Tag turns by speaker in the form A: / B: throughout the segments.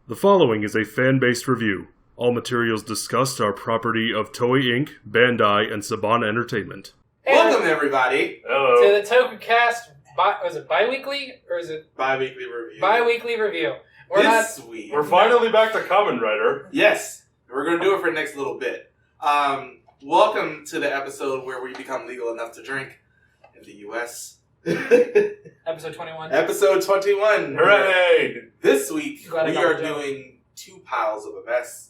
A: The following is a fan-based review. All materials discussed are property of Toei Inc., Bandai, and Saban Entertainment.
B: Welcome, everybody.
C: Hello.
B: To the Tokucast, was it bi-weekly, or is it...
C: Bi-weekly review.
B: Bi-weekly review.
C: This week. We're finally back to Kamen Rider.
B: Yes.
C: We're going to do it for the next little bit. Welcome to the episode where we become legal enough to drink in the U.S.
B: Episode 21.
C: Episode 21.
A: Hooray!
C: This week,
B: Glad I
C: we
B: got
C: are
B: the joke.
C: doing two piles of a mess.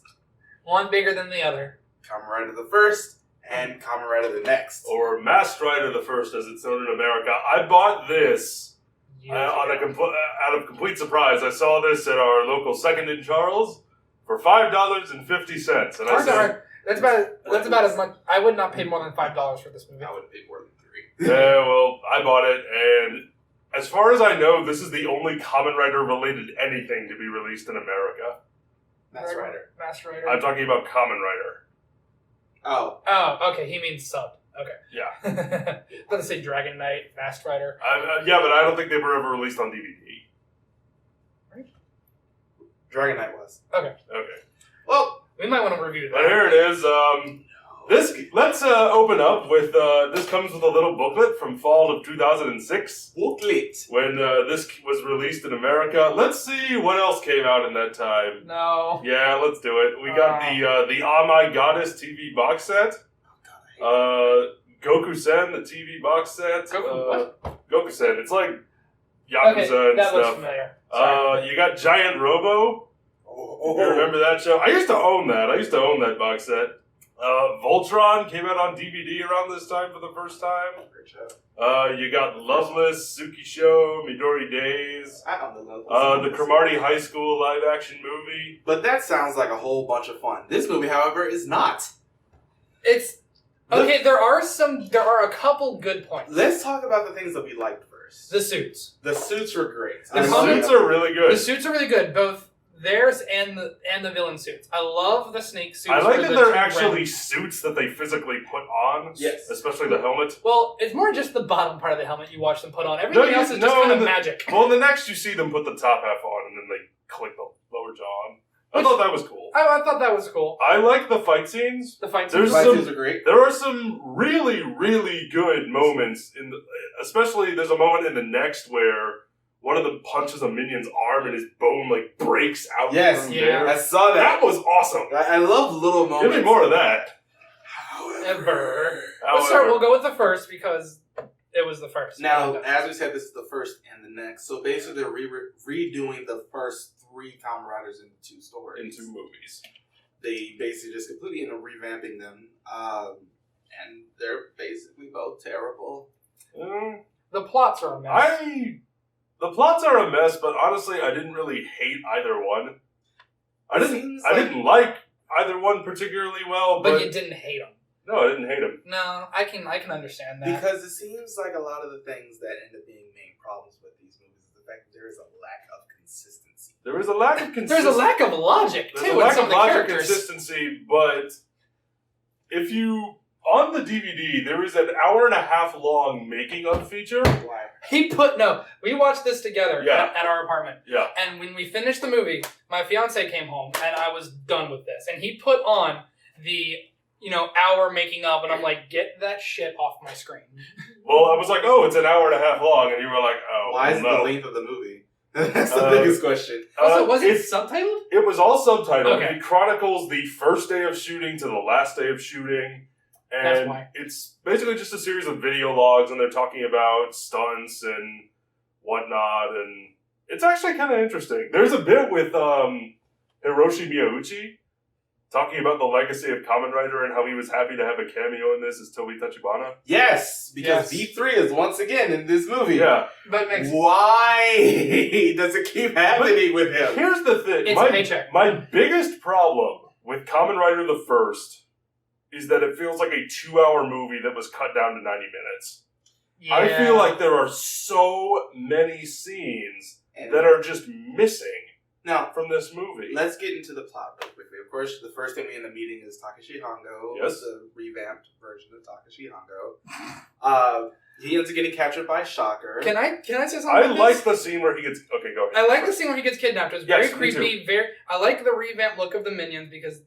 B: One bigger than the other.
C: Kamen Rider the First and Kamen Rider the Next.
A: Or Masked Rider the First, as it's known in America. I bought this out of complete surprise. I saw this at our local Second in Charles for $5.50, and I said,
B: That's about as much. I would not pay more than $5 for this movie.
C: I would have paid more than $3.
A: yeah, well, I bought it, and as far as I know, this is the only Kamen Rider related anything to be released in America.
C: Masked Rider.
B: Masked Rider.
A: I'm talking about Kamen Rider.
C: Oh.
B: Oh, okay. He means sub. Okay.
A: Yeah.
B: Let's say Dragon Knight, Masked Rider.
A: Yeah, but I don't think they were ever released on DVD.
C: Dragon Knight was.
B: Okay.
C: Well,
B: We might want to review that.
A: But here it is. Let's open up with, this comes with a little booklet from fall of 2006.
C: booklet.
A: When this was released in America. Let's see what else came out in that time.
B: No.
A: Yeah, let's do it. We got the Ah My Goddess TV box set. Goku-sen, the TV box set. Goku-sen. It's like Yakuza and
B: that looks
A: stuff.
B: familiar. Sorry.
A: You got Giant Robo. You remember that show? I used to own that box set. Voltron came out on DVD around this time for the first time.
C: Great show.
A: You got Loveless, Suki Show, Midori Days.
C: I don't know.
A: The Cromartie High School live action movie.
C: But that sounds like a whole bunch of fun. This movie, however, is not.
B: It's okay. There are a couple good points.
C: Let's talk about the things that we liked first.
B: The suits.
C: The suits were great.
B: The
A: The
B: comic-
A: suits are really good.
B: The suits are really good, both theirs and the villain suits. I love the snake suits.
A: I like
B: for
A: that
B: the
A: they're
B: two
A: actually
B: rounds.
A: suits that they physically put on.
C: Yes.
A: Especially the helmet.
B: Well, it's more just the bottom part of the helmet you watch them put on. Everything else is just kind of magic.
A: Well, in the next you see them put the top half on and then they click the lower jaw on. I thought that was cool.
B: I thought that was cool.
A: I like the fight scenes.
B: The fight
A: There's
B: scenes.
C: Fight scenes are great.
A: There are some really, really good moments especially there's a moment in the next where one of them punches a minion's arm and his bone breaks out.
C: Yes,
A: from
B: yeah.
A: there.
C: I saw that.
A: That was awesome.
C: I love little moments.
A: Give me more of that.
B: Ever.
A: However,
B: We'll go with the first because it was the first.
C: Now, as we said, this is the first and the next. So basically, they're redoing the first 3 Kamen Riders into 2 stories.
A: in 2 movies.
C: They basically just completely end up revamping them. And they're basically both terrible.
B: The plots are a mess.
A: The plots are a mess, but honestly, I didn't really hate either one. I didn't like either one particularly well,
B: but you didn't hate them.
A: No, I didn't hate them.
B: No, I can understand that.
C: Because it seems like a lot of the things that end up being main problems with these movies is the fact that there is a lack of consistency.
A: There is a lack of consistency.
B: There's a lack of logic too.
A: There's a
B: in
A: lack
B: some
A: of
B: of the
A: logic
B: characters.
A: consistency, but if you on the DVD, there is an hour and a half long making of feature.
C: Why?
B: We watched this together
A: Yeah.
B: at our apartment.
A: Yeah.
B: And when we finished the movie, my fiance came home and I was done with this. And he put on the, hour making of, and I'm like, get that shit off my screen.
A: Well, I was like, oh, it's an hour and a half long, and you were like, oh,
C: Why is it
A: no.
C: the length of the movie? That's the biggest question.
B: Also, was it subtitled?
A: It was all subtitled.
B: Okay.
A: It chronicles the first day of shooting to the last day of shooting.
B: That's
A: And
B: why.
A: it's basically just a series of video logs, and they're talking about stunts and whatnot, and it's actually kind of interesting. There's a bit with Hiroshi Miyauchi talking about the legacy of Kamen Rider and how he was happy to have a cameo in this as Toei Tachibana.
C: Yes, because
B: Yes.
C: V3 is once again in this movie.
A: Yeah.
B: That makes
C: Why does it keep happening with him?
A: Here's the thing.
B: It's a paycheck.
A: My biggest problem with Kamen Rider the First is that it feels like a 2-hour movie that was cut down to 90 minutes.
B: Yeah.
A: I feel like there are so many scenes
C: And
A: that are just missing
C: now,
A: from this movie.
C: let's get into the plot real quickly. Of course, the first thing we end up meeting is Takashi Hongo.
A: Yes.
C: The revamped version of Takashi Hongo. He ends up getting captured by Shocker.
B: Can I say something?
A: I
B: about
A: like
B: this?
A: the scene where he gets. Okay, go ahead.
B: I like the scene where he gets kidnapped. It's very
A: Yes, me
B: creepy. I like the revamped look of the minions because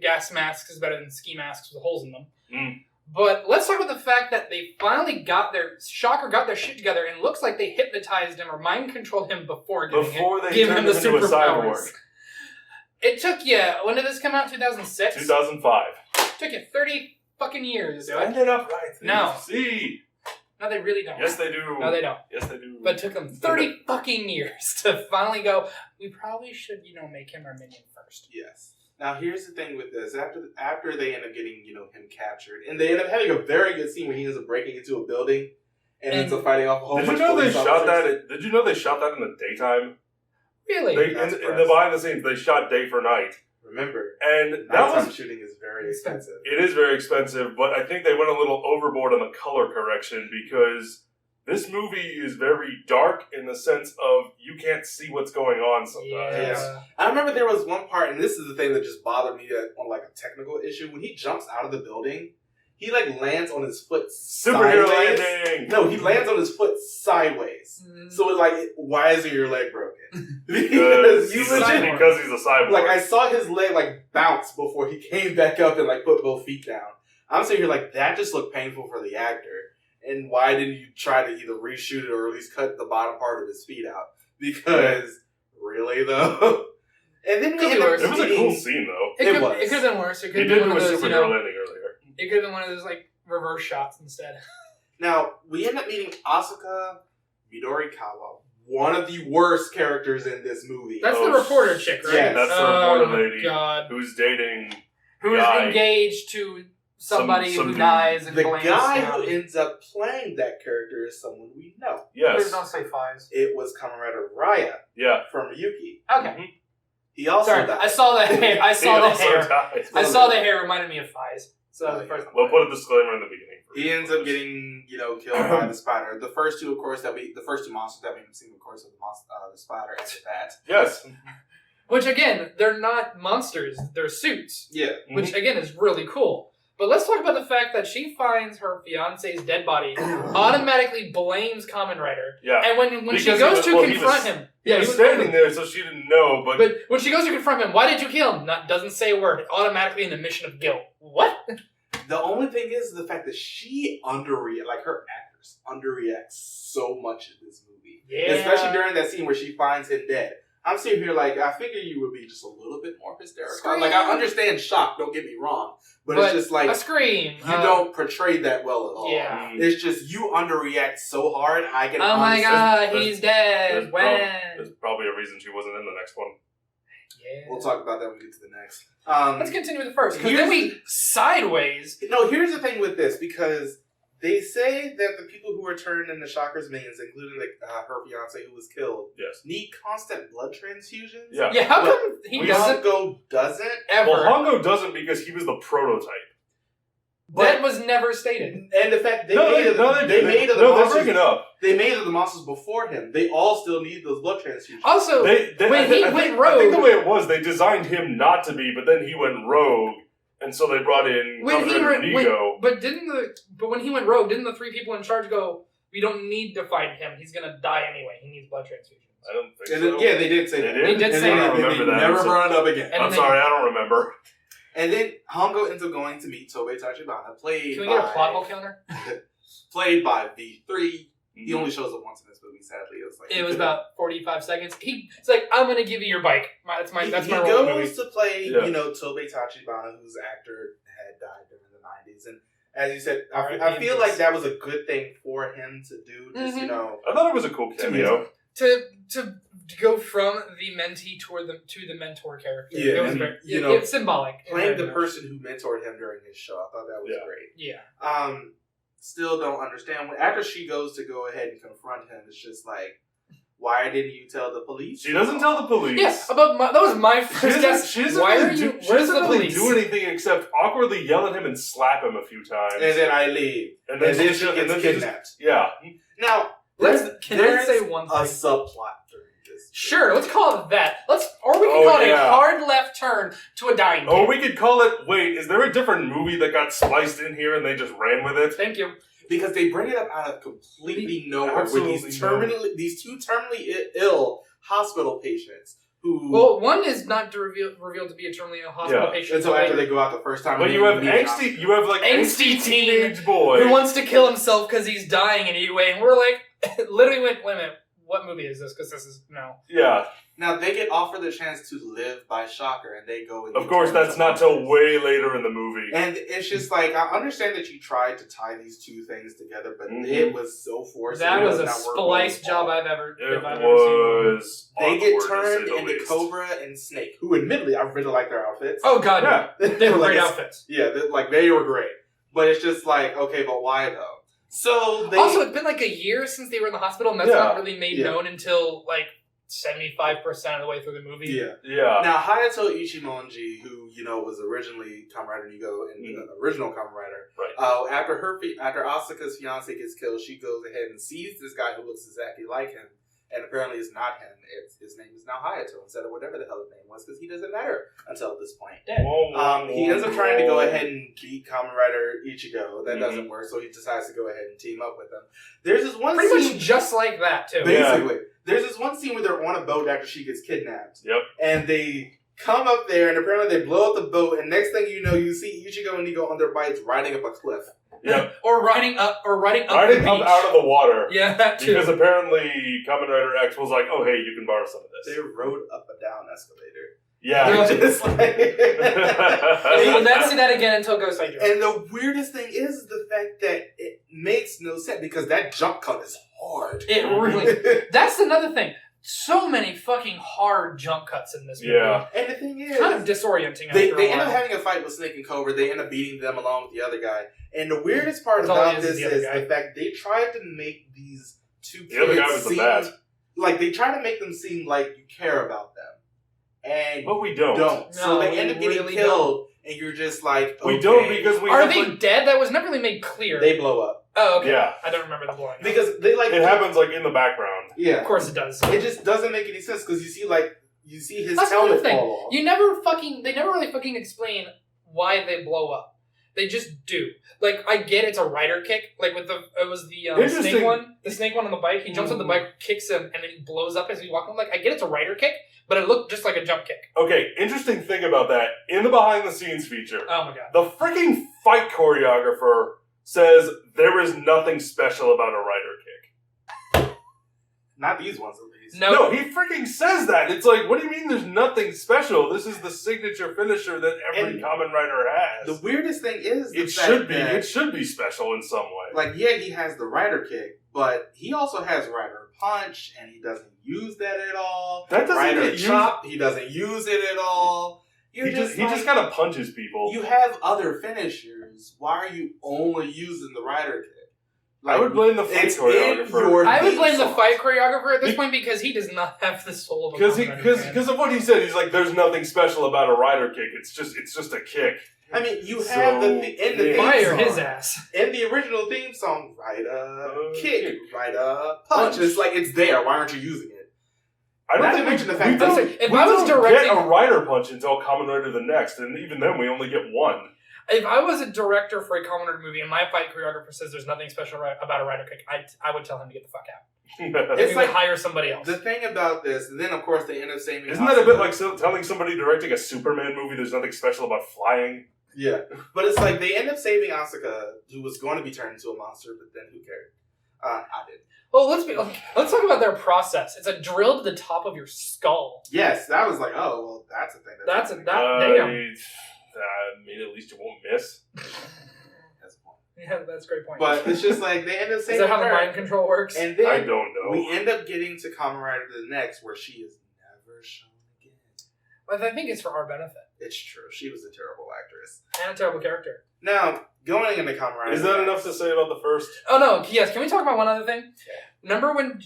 B: gas masks is better than ski masks with holes in them.
A: Mm.
B: But let's talk about the fact that they finally Shocker got their shit together, and it looks like they hypnotized him or mind controlled him before
A: they
B: giving him the
A: turned him into a
B: superpowers.
A: cyborg.
B: It took when did this come out? 2006.
A: 2005.
B: It took you 30 fucking years.
A: They ended up right.
B: No.
A: See.
B: No, they really don't.
A: Yes, they do.
B: No, they don't.
A: Yes, they do.
B: But it took them 30 fucking years to finally go, we probably should, make him our minion first.
C: Yes. Now, here's the thing with this. After they end up getting, him captured, and they end up having a very good scene where he ends up breaking into a building and ends up fighting off a whole bunch of police officers.
A: Did you know they shot that in the daytime?
B: Really?
A: In the behind the scenes, they shot day for night.
C: Remember,
A: and
C: nighttime shooting is very expensive.
A: It is very expensive, but I think they went a little overboard on the color correction because this movie is very dark in the sense of you can't see what's going on sometimes.
C: Yeah. I remember there was one part, and this is the thing that just bothered me on like a technical issue. When he jumps out of the building, he like lands on his foot
A: Superhero
C: sideways.
A: landing!
C: No, he lands on his foot sideways. So it's like, why isn't your leg broken?
A: because he's a cyborg.
C: Like I saw his leg like bounce before he came back up and like put both feet down. I'm sitting here like that just looked painful for the actor. And why didn't you try to either reshoot it or at least cut the bottom part of his feet out? Because really though. And then
A: it was a cool scene though.
B: It could have been worse. It could
A: he
B: have
A: did
B: been
A: do
B: one
A: a
B: of those,
A: superhero landing earlier.
B: It could have been one of those like reverse shots instead.
C: Now, we end up meeting Asuka Midorikawa, one of the worst characters in this movie.
B: That's the reporter chick, right?
C: Yes.
A: That's the reporter lady
B: God.
A: who's dating
B: who is engaged to somebody who dies and
C: the
B: blames
C: guy
B: him.
C: who ends up playing that character is someone we know.
A: Yes.
B: Please don't say Fies.
C: It was Kamen Rider Raya.
A: Yeah.
C: From Yuki.
B: Okay.
C: He also
B: died. I saw the hair. I saw the hair. I saw the hair reminded me of Fies. So that was the first one.
A: We'll put a disclaimer in the beginning.
C: He ends up getting, killed by the spider. The first two, of course, the first two monsters that we have seen, of course, are the spider and the bat.
A: Yes.
B: Which again, they're not monsters; they're suits.
C: Yeah.
B: Which again is really cool. But let's talk about the fact that she finds her fiance's dead body, automatically blames Kamen Rider.
A: Yeah.
B: And when she goes to confront him,
A: he was standing there, so she didn't know. But
B: when she goes to confront him, why did you kill him? Doesn't say a word. Automatically in a mission of guilt. What?
C: The only thing is the fact that she her actors underreact so much in this movie.
B: Yeah.
C: Especially during that scene where she finds him dead. I'm sitting here like, I figure you would be just a little bit more hysterical.
B: Scream.
C: Like, I understand shock, don't get me wrong. But it's just like,
B: a scream.
C: You don't portray that well at all.
B: Yeah.
C: It's just, you underreact so hard, I can
B: oh my god, he's dead.
A: There's probably a reason she wasn't in the next one.
B: Yeah.
C: We'll talk about that when we get to the next.
B: Let's continue with the first, because then we sideways.
C: No, here's the thing with this, because they say that the people who are turned into Shocker's minions, including her fiance who was killed, need constant blood transfusions.
A: Yeah.
B: Yeah. How come he doesn't?
C: Hongo doesn't
B: Ever.
A: Well, Hongo doesn't because he was the prototype.
B: That was never stated.
C: And the fact they made the monsters before him. They all still need those blood transfusions.
B: Also, when he went rogue,
A: I think the way it was, they designed him not to be, but then he went rogue, and so they brought in Nigo.
B: But when he went rogue, didn't the three people in charge go, "We don't need to fight him. He's gonna die anyway. He needs blood transfusions."
A: I don't think
C: so. Yeah, they did say that.
B: They did say that.
A: I don't remember that.
C: Never brought it up again.
A: I'm sorry, I don't remember.
C: And then Hongo ends up going to meet Tobei Tachibana, played
B: Can we get a plot hole counter?
C: Played by V3. He only shows up once in this movie, sadly.
B: It was about 45 seconds. It's like, I'm going to give you your bike. That's my role
C: He
B: movie.
C: goes to play, Tobei Tachibana, whose actor had died during the 90s. And as you said, I feel like that was a good thing for him to do. Just,
A: I thought it was a cool cameo.
B: To go from the mentee to the mentor character.
C: Yeah,
B: it was very, it's symbolic.
C: Playing the person who mentored him during his show. I thought that was great.
B: Yeah.
C: Still don't understand. After she goes to go ahead and confront him, it's just like, why didn't you tell the police?
A: She doesn't tell the police.
B: Yes, that was my first guess.
A: She doesn't really do anything except awkwardly yell at him and slap him a few times.
C: And then I leave. And then she gets kidnapped.
A: Yeah.
C: Now,
B: can I say one thing?
C: A subplot during this.
B: Sure, let's call it that. Or we can call it a hard left turn to a dying
A: Or we could call it, wait, is there a different movie that got spliced in here and they just ran with it?
B: Thank you.
C: because they bring it up out of completely nowhere
A: Absolutely
C: with these two terminally ill hospital patients who.
B: Well, one is not revealed to be a terminally ill hospital patient
C: until after they go out the first time.
A: But you have angsty teenage boy
B: who wants to kill himself because he's dying anyway, and we're like, literally wait a minute, what movie is this? Because this is no.
A: Yeah.
C: Now they get offered the chance to live by Shocker, and they go. And
A: of course, that's not till way later in the movie.
C: And it's just like, I understand that you tried to tie these two things together, but it was so forced.
B: That was a spliced job I've ever
A: was.
C: They get turned into Cobra and Snake, who admittedly I really like their outfits.
B: Oh god, yeah, they were great outfits.
C: Yeah, they were great. But it's just like, okay, but why though? So they
B: also, it's been like a year since they were in the hospital, and that's not really made known until like 75% of the way through the movie.
A: Yeah.
C: Now, Hayato Ichimonji, who, was originally Kamen Rider Nigo in the original Kamen Rider,
A: right.
C: After Asuka's fiance gets killed, she goes ahead and sees this guy who looks exactly like him, and apparently it's not him. His name is now Hayato instead of whatever the hell his name was, because he doesn't matter until this point. He ends up trying to go ahead and beat Kamen Rider Ichigo. That doesn't work, so he decides to go ahead and team up with him. There's this one
B: pretty
C: scene,
B: much just like that, too.
C: Basically. There's this one scene where they're on a boat after she gets kidnapped.
A: Yep.
C: And they come up there, and apparently they blow up the boat, and next thing you know, you see Ichigo and Nigo on their bikes riding up a cliff.
A: Yep.
B: or riding up the beach.
A: Out of the water.
B: Yeah, that too.
A: Because apparently Kamen Rider X was like, oh, hey, you can borrow some of this.
C: They rode up a down escalator.
A: Yeah.
C: Just like...
B: You will not see that again until Ghost Rider.
C: And the weirdest thing is the fact that it makes no sense, because that jump cut is hard.
B: It really... That's another thing. So many fucking hard jump cuts in this movie.
A: Yeah.
C: And the thing is,
B: kind of disorienting.
C: They end up having a fight with Snake and Cobra. They end up beating them along with the other guy. And the weirdest part about this is the fact they tried to make these two kids
A: the other guy was the bad.
C: Like, they try to make them seem like you care about them. And
A: but we don't.
B: No,
C: so they end up getting killed, and you're just like, okay.
A: We don't, because we
B: are they dead? That was never really made clear.
C: They blow up.
B: Oh, okay.
A: Yeah.
B: I don't remember the blowing up.
C: Because they like...
A: It happens, like, in the background.
C: Yeah.
B: Of course it does.
C: It just doesn't make any sense, because you see his
B: That's
C: helmet
B: thing.
C: fall off.
B: They never really fucking explain why they blow up. They just do. Like, I get it's a rider kick. Like, it was the snake one. The snake one on the bike. He jumps on the bike, kicks him, and then he blows up as he's walking. I'm like, I get it's a rider kick, but it looked just like a jump kick.
A: Okay, interesting thing about that, in the behind-the-scenes feature,
B: oh my god,
A: the freaking fight choreographer says there is nothing special about a rider kick.
C: Not these ones, at least.
A: No, he freaking says that. It's like, what do you mean there's nothing special? This is the signature finisher that every Kamen Rider has.
C: The weirdest thing is
A: it should be special in some way.
C: Like, yeah, he has the rider kick, but he also has rider punch, and he doesn't use that at all.
A: That doesn't
C: rider
A: get
C: chop, he doesn't use it at all.
A: He just kind of punches people.
C: You have other finishers. Why are you only using the rider kick? Like,
A: I would blame the fight choreographer.
B: I would blame the fight choreographer at this point, because he does not have the soul of a
A: because of what he said. He's like, there's nothing special about a rider kick. It's just a kick.
C: I mean, you have the theme
B: fire
C: song,
B: his ass
C: in the original theme song. Rider kick, rider punch. It's like, it's there. Why aren't you using it?
A: I don't think
C: mention the fact
A: we
C: that
A: don't get a rider punch until Kamen Rider The Next, and even then we only get one.
B: If I was a director for a Kamen Rider movie and my fight choreographer says there's nothing special about a rider kick, I would tell him to get the fuck out. It's like hire somebody else.
C: The thing about this, and then of course they end up saving.
A: Isn't that a bit like telling somebody directing a Superman movie there's nothing special about flying?
C: Yeah, but it's like they end up saving Asuka, who was going to be turned into a monster, but then who cared? I did.
B: Well, let's talk about their process. It's a drill to the top of your skull.
C: Yes, that was like, oh, well, that's a thing.
B: Damn.
A: I mean, at least you won't miss.
C: That's a point.
B: Yeah, that's a great point.
C: But it's just like they end up saying.
B: Is that how the mind control works?
C: And then
A: I don't know.
C: We end up getting to Kamen Rider The Next, where she is never shown again.
B: But I think it's for our benefit.
C: It's true. She was a terrible actress
B: And a terrible character.
C: Now, going into Kamen Rider.
A: Is that enough to say about the first?
B: Oh no, yes. Can we talk about one other thing? Yeah. Remember when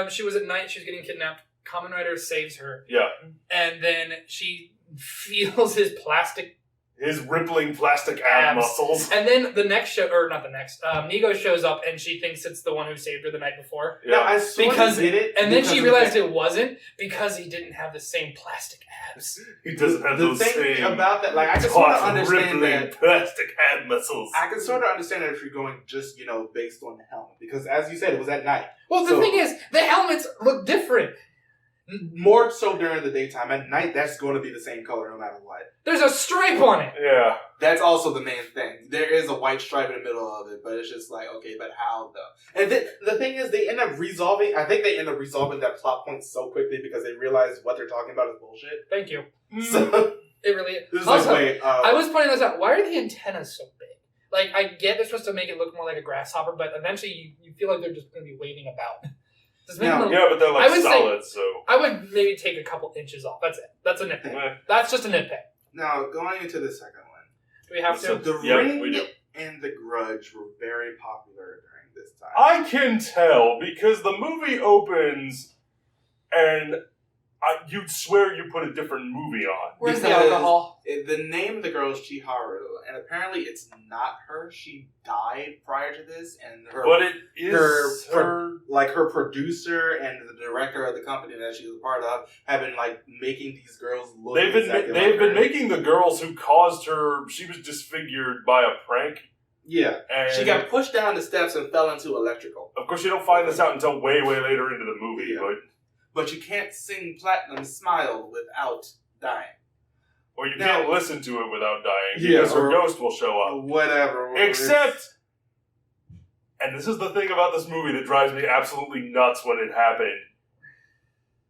B: she was at night, she was getting kidnapped? Kamen Rider saves her.
A: Yeah.
B: And then she feels his plastic
A: His rippling plastic ab muscles.
B: And then the next show, or not the next, Nego shows up and she thinks it's the one who saved her the night before.
C: Yeah, I sort of did it.
B: And then she realized it wasn't because he didn't have the same plastic abs.
A: He doesn't have those
C: same... The thing about that, like, I can sort of understand that...
A: plastic ab muscles.
C: I can sort of understand that if you're going just, based on the helmet. Because, as you said, it was at night.
B: Well, the thing is, the helmets look different.
C: More so during the daytime. At night, that's going to be the same color no matter what.
B: There's a stripe on it.
A: Yeah.
C: That's also the main thing. There is a white stripe in the middle of it, but it's just like, okay, but how though? And the thing is, they end up resolving that plot point so quickly because they realize what they're talking about is bullshit.
B: Thank you.
C: So,
B: it really is.
C: This
B: Also,
C: like, wait,
B: I was pointing this out. Why are the antennas so big? Like, I get they're supposed to make it look more like a grasshopper, but eventually you feel like they're just going to be waving about.
A: Yeah, but they're like solid, so...
B: I would maybe take a couple inches off. That's it. That's a nitpick. That's just a nitpick.
C: Now, going into the second one.
B: Do we have to?
C: So the Ring and the Grudge were very popular during this time.
A: I can tell, because the movie opens, and you'd swear you put a different movie on.
B: Where's the alcohol?
C: The name of the girl is Chiharu, and apparently it's not her. She died prior to this, and
A: but it is
C: her producer and the director of the company that she was a part of have been like making these girls look. They've
A: been making the girls who caused her. She was disfigured by a prank.
C: Yeah,
A: and
C: she got pushed down the steps and fell into electrical.
A: Of course, you don't find this out until way later into the movie,
C: But you can't sing Platinum Smile without dying.
A: Or you can't listen to it without dying, because her ghost will show up.
C: Whatever.
A: Except, and this is the thing about this movie that drives me absolutely nuts when it happened,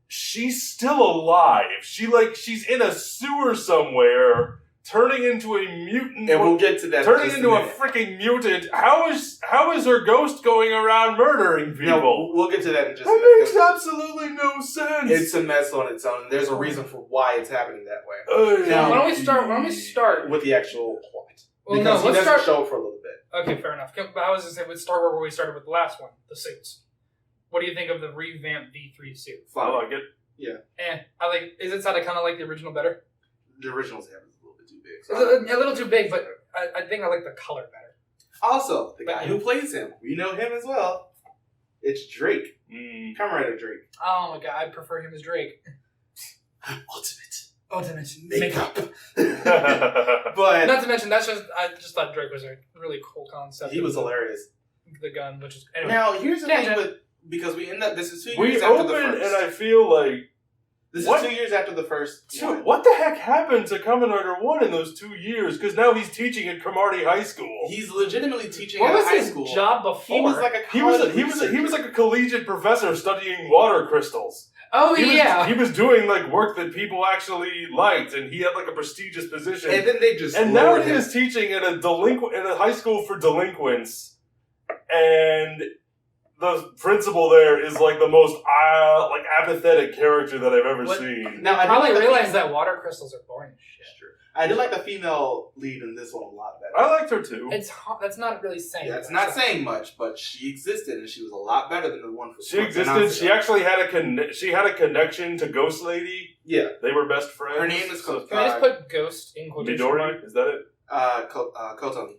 A: she's still alive. She's in a sewer somewhere, turning into a mutant.
C: And we'll get to that.
A: Turning into a freaking mutant. How is her ghost going around murdering people?
C: No, we'll get to that in just a minute.
A: That makes absolutely no sense.
C: It's a mess on its own. There's a reason for why it's happening that way.
B: Now, why don't we start
C: with the actual plot?
B: Well,
C: because
B: let's
C: start show for a little bit.
B: Okay, fair enough. I was going to say we'd start where we started with the last one, the suits. What do you think of the revamped V3 suit?
A: I like it.
C: Yeah.
B: I like. Is it kind of like the original better?
C: The original's hair is a little bit too big.
B: It's a little too big, but I think I like the color better.
C: Also, the guy who plays him, we know him as well. It's Drake. Kamen Rider Drake.
B: Oh my god, I prefer him as Drake. Ultimate makeup.
C: But
B: not to mention, I just thought Drake was a really cool concept.
C: He was hilarious.
B: The gun, which is anyway.
C: Now here's the thing because we end up. This is 2 years after the first.
A: And I feel like
C: this is 2 years after the first.
A: What the heck happened to Kamen Rider 1 in those 2 years? Because now he's teaching at Cromartie High School.
C: He's legitimately teaching at high school.
B: What was his job before?
C: He was like
A: he was like a collegiate professor studying water crystals.
B: Oh,
A: he was doing like work that people actually liked, and he had like a prestigious position.
C: And then they just
A: now he is teaching at a high school for delinquents, and the principal there is like the most apathetic character that I've ever seen.
B: Now I probably realized that water crystals are boring as shit.
C: True. I did like the female lead in this one a lot better.
A: I liked her too.
B: That's not really saying.
C: Yeah, it's not saying much, but she existed and she was a lot better than the one for.
A: She existed. She actually had a connection to Ghost Lady.
C: Yeah,
A: they were best friends.
C: Her name is.
B: Can I just put Ghost in quotation marks?
A: Is that it?
C: Kotomi.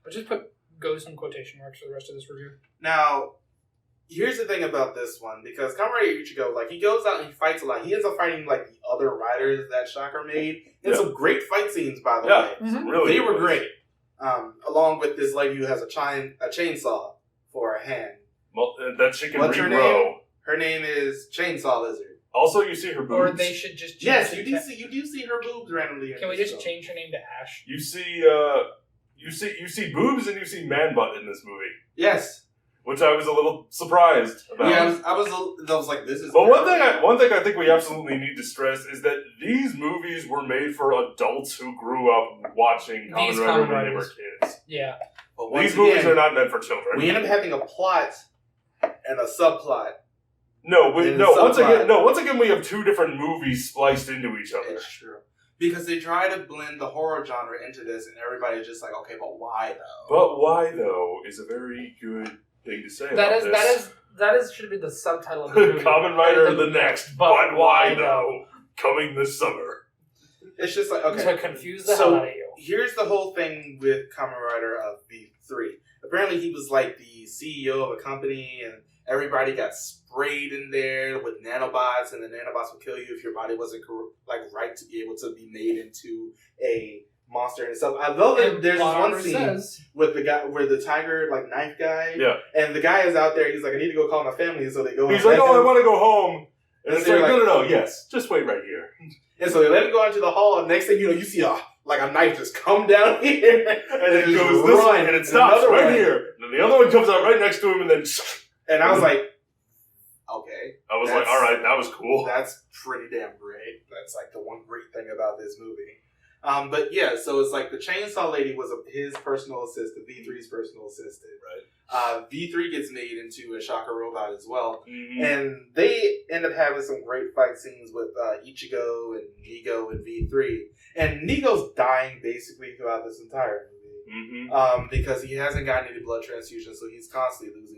B: But just put Ghost in quotation marks for the rest of this review.
C: Now, here's the thing about this one, because Kamen Rider Ichigo, he goes out and he fights a lot. He ends up fighting, the other riders that Shocker made. And some great fight scenes, by the way.
B: Mm-hmm.
A: Really
C: they were great. Along with this lady who has a chainsaw for a hand.
A: Well, that she can
C: What's her
A: re-row.
C: name? Her name is Chainsaw Lizard.
A: Also, you see her boobs.
B: Or they should just...
C: Yes, you do see her boobs randomly.
B: Can we just change her name to Ash?
A: You see boobs and you see man butt in this movie.
C: Yes.
A: Which I was a little surprised about.
C: Yeah, I was like, this is...
A: But one thing I think we absolutely need to stress is that these movies were made for adults who grew up watching Kamen Rider when they were kids.
B: Yeah.
C: But
A: these movies are not meant for children.
C: We end up having a plot and a subplot.
A: Once again, we have two different movies spliced into each other.
C: It's true. Because they try to blend the horror genre into this, and everybody's just like, okay, but why though?
A: But why though is a very good thing to say about this.
B: That should be the subtitle of the movie.
A: Kamen Rider The Next, but why though? Coming this summer.
C: It's just like, okay.
B: So it confused the hell out of you.
C: Here's the whole thing with Kamen Rider of V3. Apparently he was like the CEO of a company and everybody got sprayed in there with nanobots, and the nanobots would kill you if your body wasn't right to be able to be made into a monster and stuff. I love that there's this one scene with the guy where the tiger knife guy.
A: Yeah.
C: And the guy is out there, he's like, I need to go call my family, and so they go.
A: He's like, I want to go home. And it's like, no, yes, just wait right here.
C: And so they let him go into the hall, and next thing you know, you see a knife just come down here,
A: and it goes this way, and it stops right here. And then the other one comes out right next to him, and then.
C: And I was like, okay.
A: I was like, all right, that was cool.
C: That's pretty damn great. That's like the one great thing about this movie. But yeah, so it's like the Chainsaw Lady was his personal assistant, V3's personal assistant.
A: Right.
C: V3 gets made into a Shocker robot as well.
A: Mm-hmm.
C: And they end up having some great fight scenes with Ichigo and Nigo and V3. And Nigo's dying basically throughout this entire movie.
A: Mm-hmm.
C: Because he hasn't gotten any blood transfusions, so he's constantly losing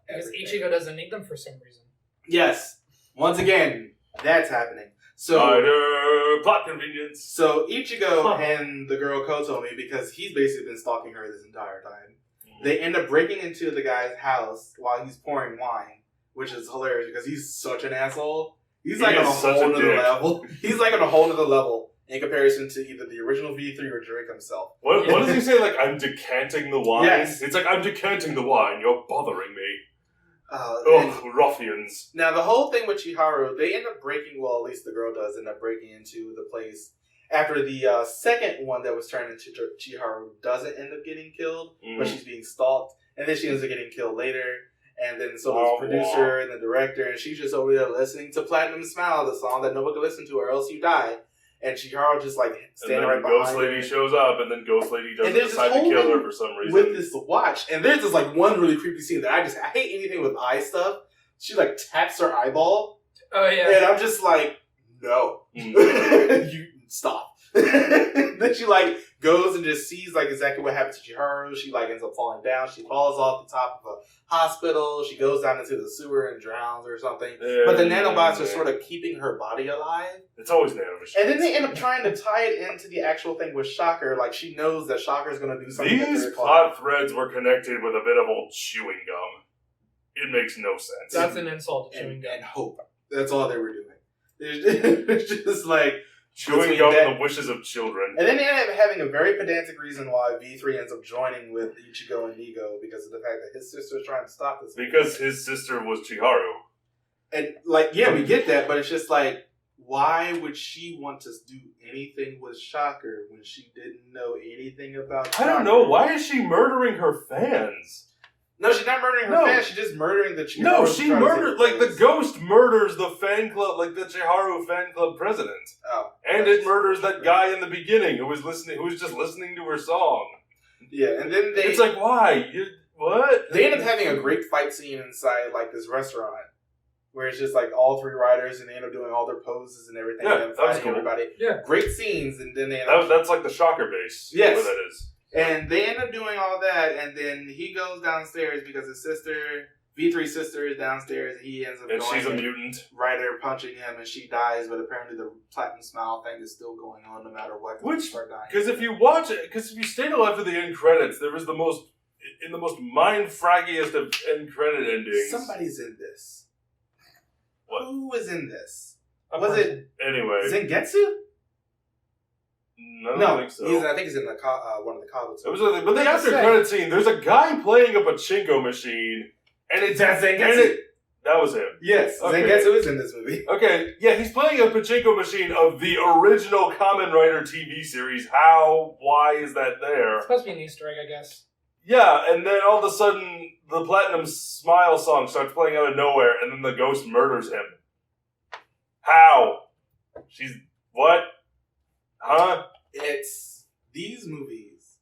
B: because
C: everything.
B: Ichigo doesn't need them for some reason.
C: Yes. Once again, that's happening. So
A: plot convenience.
C: So Ichigo and the girl Kotomi, because he's basically been stalking her this entire time, they end up breaking into the guy's house while he's pouring wine, which is hilarious because he's such an asshole. He's like on a whole other level. He's like on a whole other level in comparison to either the original V3 or Drake himself.
A: What does he say? Like, I'm decanting the wine?
C: Yes.
A: It's like, I'm decanting the wine. You're bothering me. Ruffians.
C: Now, the whole thing with Chiharu, they end up breaking, well, at least the girl does end up breaking into the place after the second one that was turned into Chiharu doesn't end up getting killed, but she's being stalked, and then she ends up getting killed later, and then so does the producer and the director, and she's just over there listening to Platinum Smile, the song that nobody can listen to or else you die. And Chiharu just standing right behind
A: Ghost Lady shows up, and then Ghost Lady doesn't decide to kill her for some reason.
C: With this watch, and there's this one really creepy scene that I hate anything with eye stuff. She taps her eyeball.
B: Oh yeah.
C: And I'm just like, no, you stop. Then she goes and just sees exactly what happened to Chiharu. She ends up falling down. She falls off the top of a hospital. She goes down into the sewer and drowns or something. But the nanobots are sort of keeping her body alive.
A: It's always nanomachines.
C: And then they end up trying to tie it into the actual thing with Shocker. She knows that Shocker's going to do something.
A: These plot threads were connected with a bit of old chewing gum. It makes no sense.
B: That's an insult to chewing gum.
C: And hope. That's all they were doing. It's just
A: chewing gum and the wishes of children.
C: And then they end up having a very pedantic reason why V3 ends up joining with Ichigo and Nigo because of the fact that his sister's trying to stop this.
A: Because his sister was Chiharu.
C: And, yeah, we get that, but it's just why would she want to do anything with Shocker when she didn't know anything about Shocker?
A: I don't know. Why is she murdering her fans?
C: No, she's not murdering her fans. She's just murdering the Chiharu.
A: No, she murdered, the ghost murders the fan club, the Chiharu fan club president.
C: Oh.
A: And it murders that guy in the beginning who was just listening to her song.
C: Yeah, and then
A: it's why? What?
C: They end up having a great fight scene inside, this restaurant. Where it's just all three riders and they end up doing all their poses and everything.
A: Yeah,
C: and fighting
A: cool.
C: everybody.
B: Yeah.
C: Great scenes, and then they end up...
A: That's the Shocker base.
C: Yes.
A: Where that is.
C: And they end up doing all that, and then he goes downstairs because his sister, V3's sister, is downstairs, and he ends up
A: and she's a mutant.
C: Rider punching him, and she dies, but apparently the Platinum Smile thing is still going on no matter what.
A: Because if you watch it, if you stay till after the end credits, there was the most mind-fraggiest of end credit endings.
C: Somebody's in this.
A: What?
C: Who was in this? Was it Zengetsu?
A: I don't think so.
C: I think he's in one of the comments.
A: But the after credit scene, there's a guy playing a pachinko machine, and it's
C: Zengetsu.
A: That was him.
C: Yes,
A: okay.
C: Zengetsu is in this movie.
A: Okay, yeah, he's playing a pachinko machine of the original Kamen Rider TV series. Why is that there?
B: It's supposed to be an Easter egg, I guess.
A: Yeah, and then all of a sudden, the Platinum Smile song starts playing out of nowhere, and then the ghost murders him. How? What? Huh?
C: These movies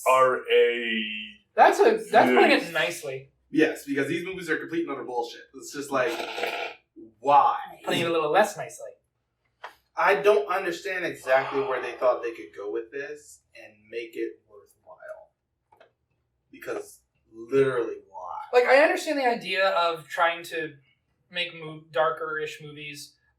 C: are a mess.
B: That's putting it nicely.
C: Yes, because these movies are complete and utter bullshit. It's just why?
B: Putting it a little less nicely.
C: I don't understand exactly where they thought they could go with this and make it worthwhile. Because literally, why?
B: I understand the idea of trying to make darker-ish movies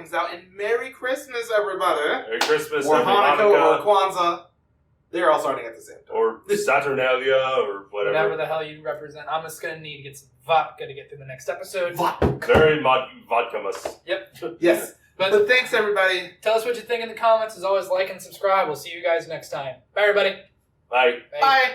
C: comes out. And Merry Christmas, everybody.
A: Merry Christmas,
C: Or
A: Happy
C: Hanukkah
A: Hanukkah,
C: or Kwanzaa. They're all starting at the same time.
A: or Saturnalia, or whatever.
B: Whatever the hell you represent. I'm just gonna need to get some vodka to get through the next episode.
A: Very vodka-mus.
B: Yep.
C: Yes. But thanks, everybody.
B: Tell us what you think in the comments. As always, like and subscribe. We'll see you guys next time. Bye, everybody.
A: Bye.
C: Bye.